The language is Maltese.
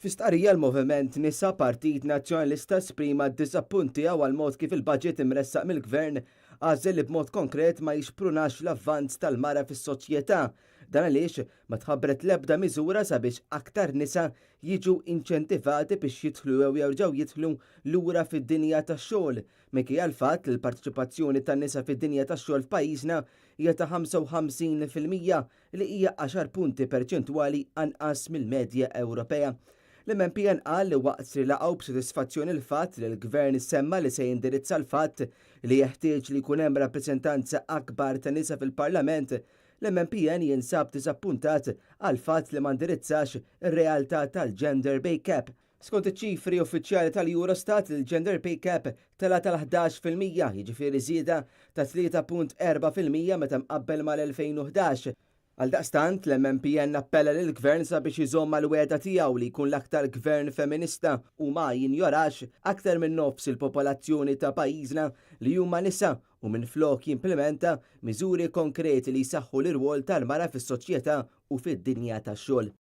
Fi stqarrija l-Moviment Nisa Partit Nazzjonalista esprima d-diżappunti għal mod kif il-budget imressaq mill-Gvern għażel li b'mod konkret ma jixprunax l-avvanz tal-mara fis-soċjetà. Dan għaliex ma tħabbret l-ebda miżura sabiex aktar nisa jiġu inċentivati biex jidħlu jew jerġgħu jidħlu lura fid-dinja tax-xogħol. Minkejja l-fatt li l-partiċipazzjoni tan-nisa fid-dinja tax-xogħol f'pajjiżna hija ta' 55% li hija 10 punti perċentwali anqas mill-medja Ewropea. L-MNPN qal li waqt li laqgħu b'sodisfazzjoni l-fatt li l-Gvern semma li se jindirizza l-fatt li jeħtieġ li jkun hemm rappreżentanza akbar ta' nisa fil-Parlament, l-MNPN jinsab diżappuntat għal fatt li ma ndirizzax ir-realtà tal-gender pay cap. Skont iċ-ċifri uffiċjali tal-Eurostat, il-gender pay cap tela tal-11%, jiġifieri żieda ta' 3.4% meta mqabbel mal-2011. Għaldaqstant, l-MNPN appella lill-Gvern sabiex iżomm mal-wegħda tiegħu li jkun l-aktar gvern feminista u ma jinjorax aktar minn nofs il-popolazzjoni ta' pajjiżna li huma nisa u minflok jimplementa miżuri konkreti li jsaħħu l-irwol tal-mara fis-soċjetà u fid-dinja tax-xogħol.